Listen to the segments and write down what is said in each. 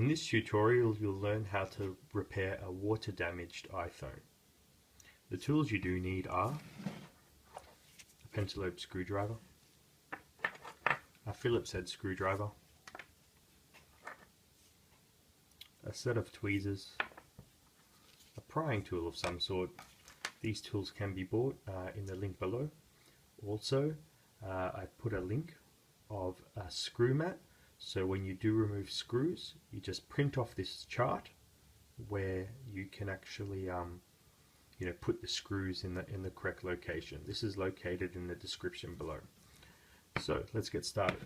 In this tutorial you'll learn how to repair a water damaged iPhone. The tools you do need are a pentalobe screwdriver, a Phillips head screwdriver, a set of tweezers, a prying tool of some sort. These tools can be bought in the link below. Also, I put a link of a screw mat, so when you do remove screws you just print off this chart where you can actually put the screws in the correct location. This is located in the description below. So let's get started.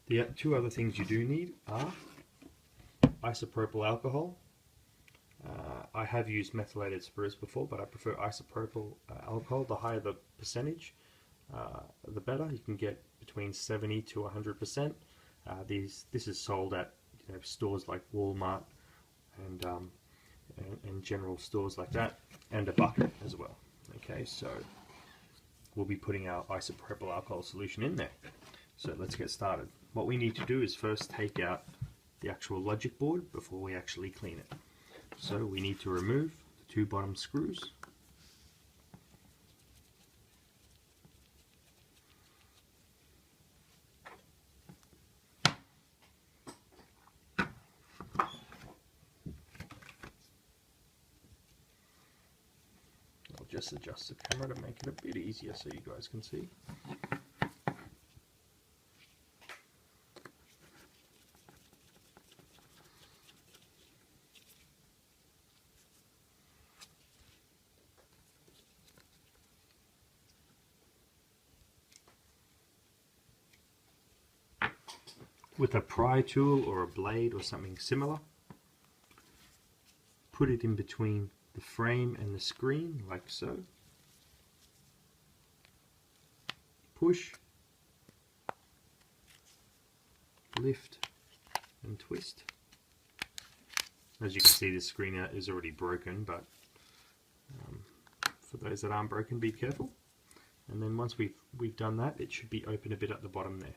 The two other things you do need are isopropyl alcohol. I have used methylated spirits before, but I prefer isopropyl alcohol. The higher the percentage, the better. You can get between 70 to 100%. This is sold at stores like Walmart and general stores like that, and a bucket as well. Okay, so we'll be putting our isopropyl alcohol solution in there. So let's get started. What we need to do is first take out the actual logic board before we actually clean it. So we need to remove the two bottom screws. I'll just adjust the camera to make it a bit easier so you guys can see. With a pry tool or a blade or something similar, put it in between the frame and the screen like so. Push, lift and twist. As you can see, this screen is already broken, but for those that aren't broken, be careful. And then once we've done that, it should be open a bit at the bottom there.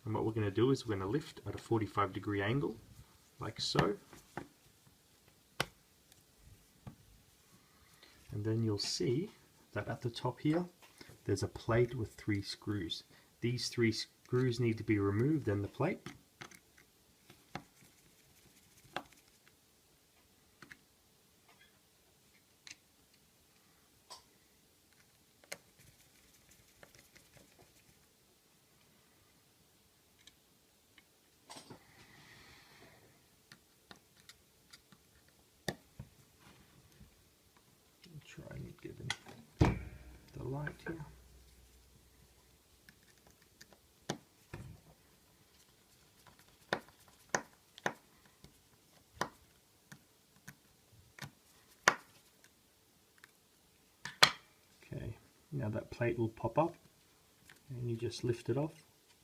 And what we're going to do is we're going to lift at a 45-degree angle, like so. And then you'll see that at the top here, there's a plate with 3 screws. These 3 screws need to be removed, then the plate. Try and get in the light here. Okay, now that plate will pop up and you just lift it off.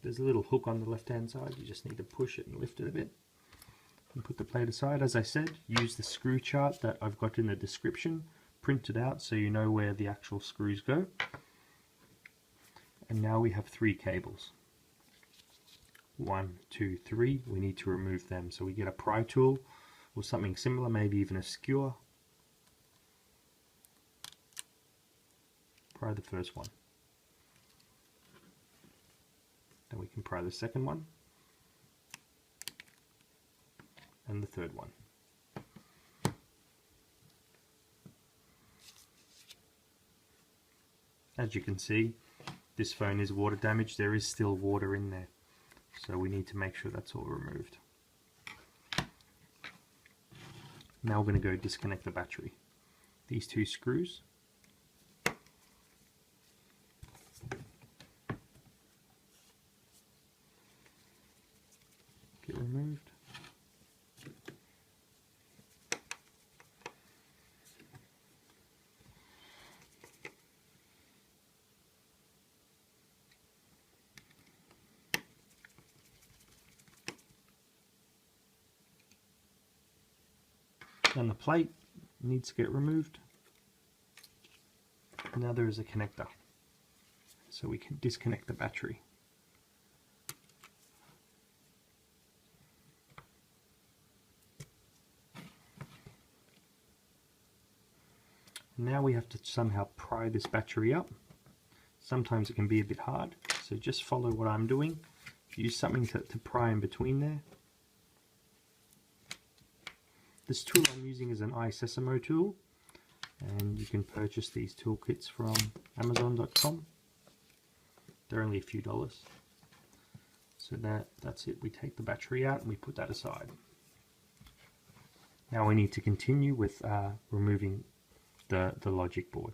There's a little hook on the left hand side, you just need to push it and lift it a bit. And put the plate aside. As I said, use the screw chart that I've got in the description. Print it out so you know where the actual screws go. And now we have 3 cables. 1, 2, 3. We need to remove them. So we get a pry tool or something similar, maybe even a skewer. Pry the first one. Then we can pry the second one. And the third one. As you can see, this phone is water damaged. There is still water in there, so we need to make sure that's all removed. Now we're going to go disconnect the battery. These 2 screws. Get removed. And the plate needs to get removed. Now there is a connector, so we can disconnect the battery. Now we have to somehow pry this battery up. Sometimes it can be a bit hard, so just follow what I'm doing. Use something to pry in between there. This tool I'm using is an iSesamo tool, and you can purchase these toolkits from Amazon.com. They're only a few dollars. So that's it. We take the battery out and we put that aside. Now we need to continue with removing the logic board.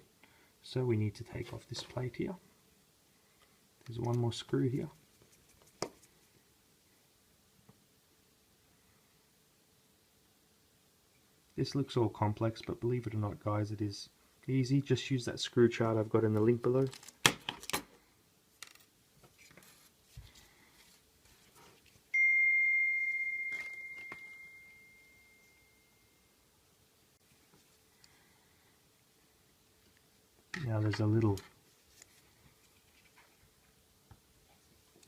So we need to take off this plate here. There's one more screw here. This looks all complex, but believe it or not, guys, it is easy. Just use that screw chart I've got in the link below. Now there's a little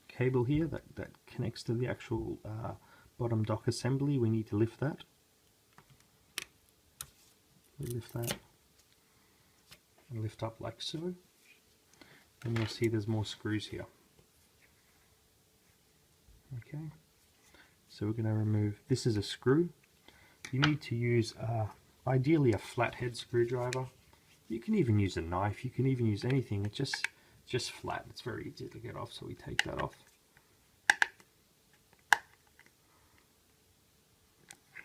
cable here that connects to the actual bottom dock assembly. We need to lift that. We lift that and lift up like so. And you'll see there's more screws here. Okay, so we're going to remove, this is a screw. You need to use ideally a flathead screwdriver. You can even use a knife, you can even use anything. It's just flat. It's very easy to get off, so we take that off.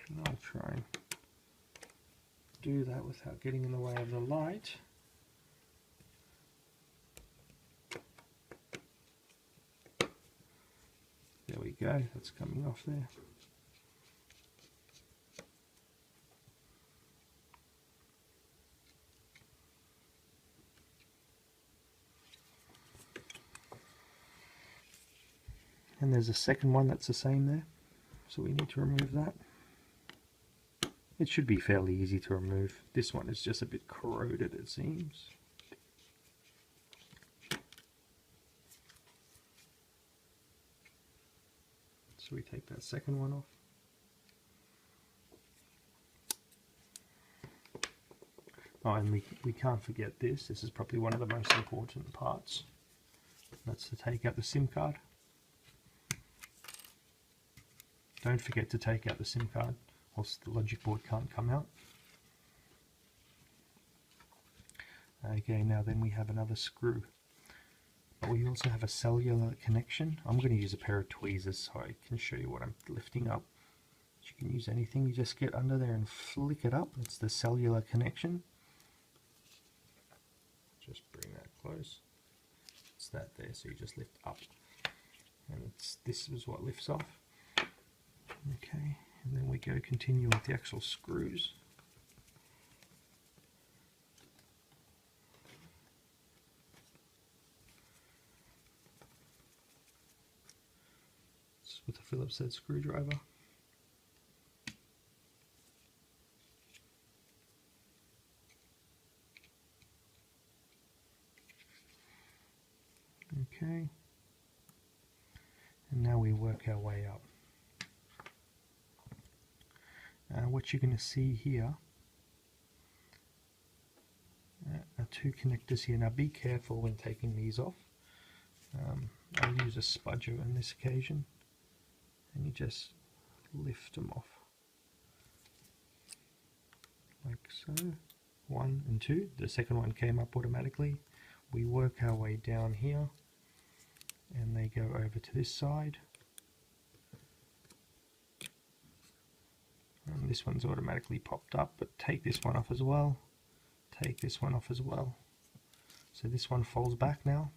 And I'll try and do that without getting in the way of the light. There we go, that's coming off there. And there's a second one that's the same there, so we need to remove that. It should be fairly easy to remove. This one is just a bit corroded, it seems. So we take that second one off. Oh, and we can't forget this. This is probably one of the most important parts. That's to take out the SIM card. Don't forget to take out the SIM card, or else the logic board can't come out. Okay, now then we have another screw. But we also have a cellular connection. I'm going to use a pair of tweezers so I can show you what I'm lifting up. You can use anything, you just get under there and flick it up. It's the cellular connection. Just bring that close. It's that there, so you just lift up. And this is what lifts off. Okay, and then we go continue with the actual screws. It's with a Phillips head screwdriver. Okay, and now we work our way up. What you're going to see here are two connectors here. Now be careful when taking these off. I'll use a spudger on this occasion, and you just lift them off like so. 1 and 2. The second one came up automatically. We work our way down here and they go over to this side. And this one's automatically popped up, but take this one off as well. Take this one off as well. So this one folds back now.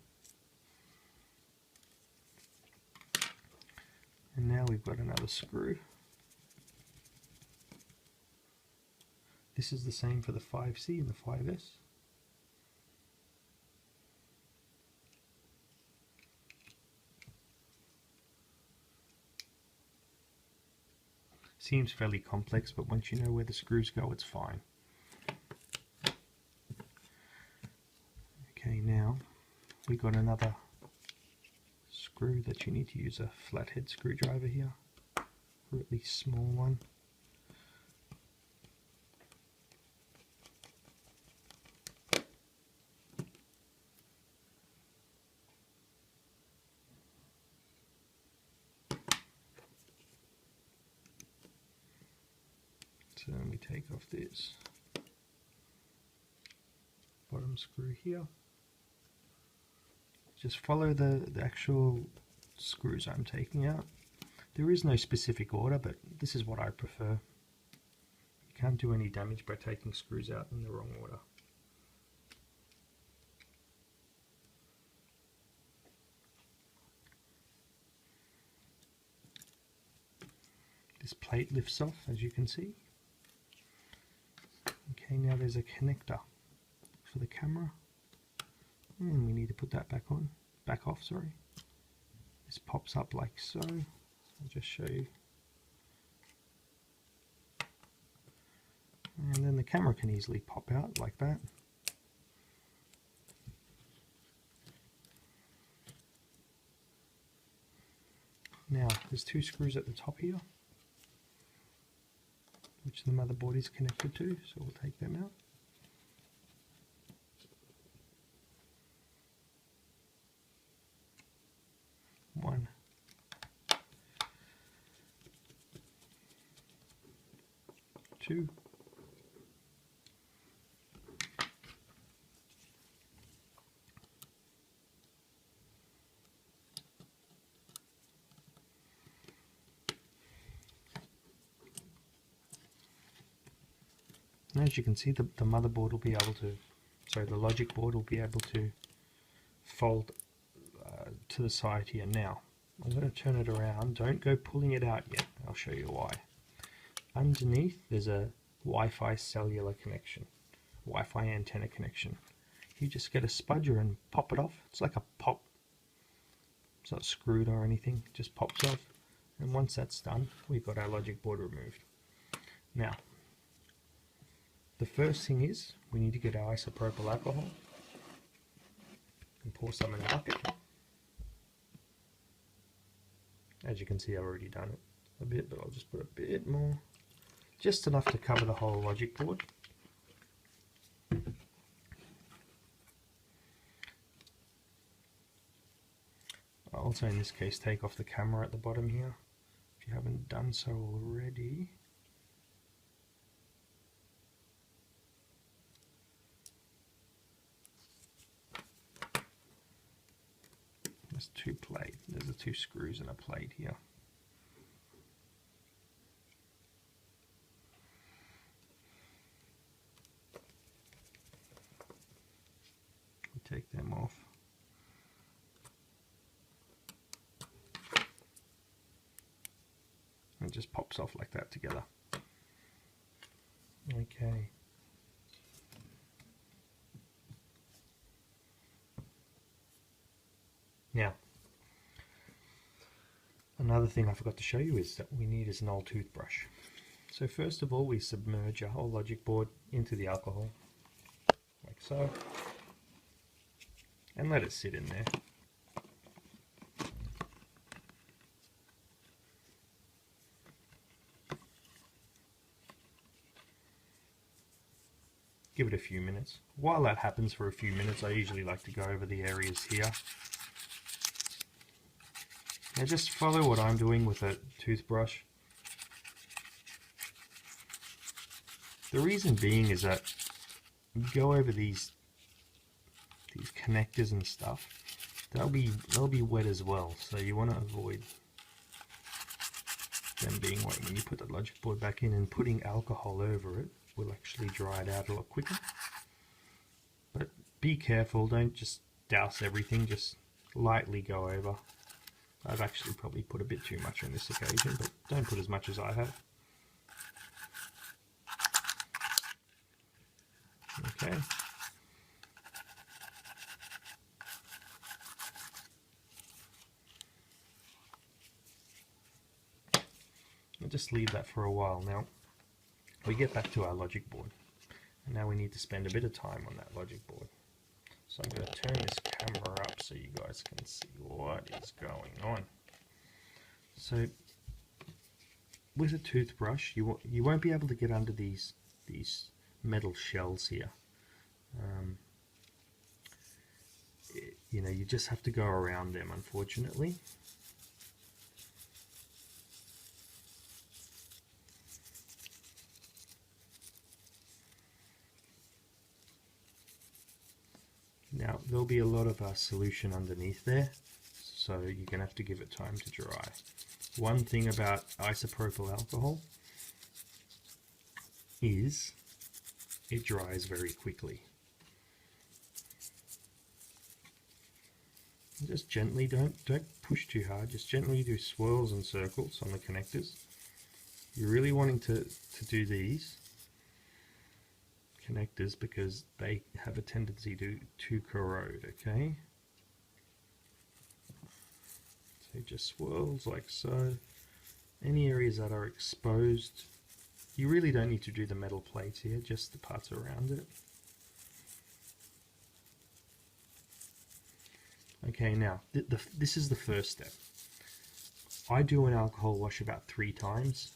And now we've got another screw. This is the same for the 5C and the 5S. Seems fairly complex, but once you know where the screws go, it's fine. Okay, now we got another screw that you need to use a flathead screwdriver here, really small one. So then we take off this bottom screw here. Just follow the actual screws I'm taking out. There is no specific order, but this is what I prefer. You can't do any damage by taking screws out in the wrong order. This plate lifts off, as you can see. Okay, now there's a connector for the camera, and we need to put that back off, sorry. This pops up like so. I'll just show you. And then the camera can easily pop out like that. Now, there's two screws at the top here, which the motherboard is connected to, so we'll take them out. One. Two. And as you can see, the motherboard will be able to, sorry, the logic board will be able to fold to the side here. Now, I'm going to turn it around. Don't go pulling it out yet. I'll show you why. Underneath, there's a Wi-Fi cellular connection, Wi-Fi antenna connection. You just get a spudger and pop it off. It's like a pop. It's not screwed or anything. It just pops off. And once that's done, we've got our logic board removed. Now, the first thing is we need to get our isopropyl alcohol and pour some in a bucket. As you can see, I've already done it a bit, but I'll just put a bit more, just enough to cover the whole logic board. I'll also, in this case, take off the camera at the bottom here, if you haven't done so already. There's the two screws and a plate here. We take them off. And it just pops off like that together. Okay. Now, another thing I forgot to show you is that we need is an old toothbrush. So first of all, we submerge our whole logic board into the alcohol, like so, and let it sit in there. Give it a few minutes. While that happens for a few minutes, I usually like to go over the areas here. Now just follow what I'm doing with a toothbrush. The reason being is that you go over these connectors and stuff, they'll be wet as well, so you want to avoid them being wet. When you put the logic board back in, and putting alcohol over it will actually dry it out a lot quicker. But be careful, don't just douse everything, just lightly go over. I've actually probably put a bit too much on this occasion, but don't put as much as I have. Okay. I'll just leave that for a while. Now, we get back to our logic board, and now we need to spend a bit of time on that logic board. So I'm going to turn this camera up so you guys can see what is going on. So with a toothbrush, you won't be able to get under these metal shells here. You know, you just have to go around them, unfortunately. Now there'll be a lot of solution underneath there, so you're going to have to give it time to dry. One thing about isopropyl alcohol is it dries very quickly. Just gently, don't push too hard, just gently do swirls and circles on the connectors. You're really wanting to do these connectors because they have a tendency to corrode, okay? So just swirls like so. Any areas that are exposed, you really don't need to do the metal plates here, just the parts around it. Okay, now this is the first step. I do an alcohol wash about 3 times.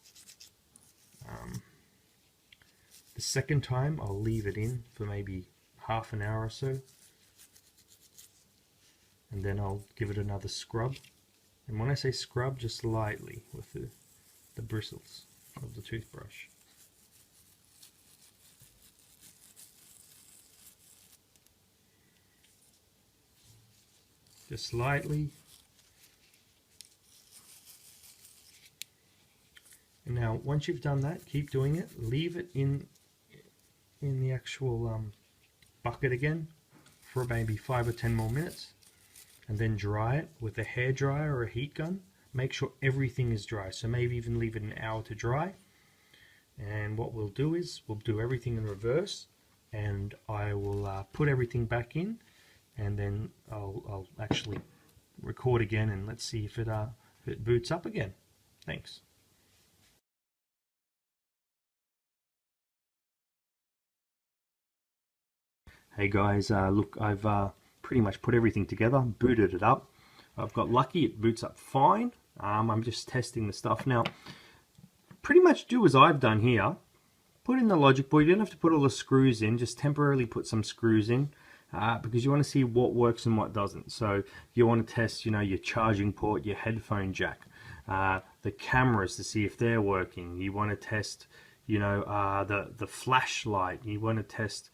The second time I'll leave it in for maybe half an hour or so, and then I'll give it another scrub. And when I say scrub, just lightly with the bristles of the toothbrush. Just lightly. And now once you've done that, keep doing it. Leave it in the actual bucket again for maybe 5 or 10 more minutes, and then dry it with a hairdryer or a heat gun. Make sure everything is dry, so maybe even leave it an hour to dry. And what we'll do is we'll do everything in reverse, and I will put everything back in, and then I'll actually record again, and let's see if it boots up again. Thanks. Hey guys, look, I've pretty much put everything together, booted it up. I've got lucky, it boots up fine. I'm just testing the stuff now. Pretty much do as I've done here. Put in the logic board. You don't have to put all the screws in, just temporarily put some screws in because you want to see what works and what doesn't. So you want to test, your charging port, your headphone jack, the cameras to see if they're working. You want to test, the flashlight. You want to test,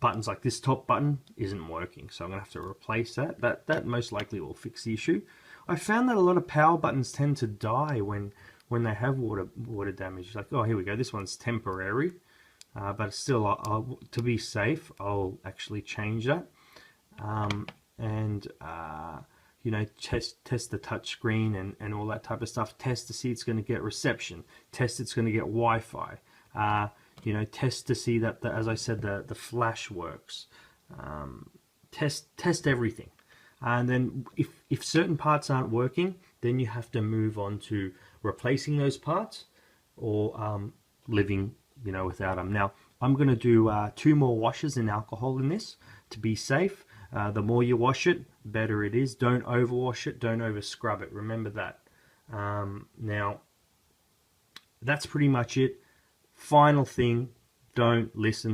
buttons like this top button isn't working, so I'm gonna have to replace that. That most likely will fix the issue. I found that a lot of power buttons tend to die when they have water damage. Like, oh, here we go, this one's temporary, but still, to be safe, I'll actually change that. Test the touch screen and all that type of stuff. Test to see it's going to get reception. Test it's going to get Wi-Fi. Test to see that, as I said, the flash works. Test everything. And then if certain parts aren't working, then you have to move on to replacing those parts or living, without them. Now, I'm going to do 2 more washes in alcohol in this to be safe. The more you wash it, better it is. Don't overwash it. Don't over scrub it. Remember that. Now, that's pretty much it. Final thing, don't listen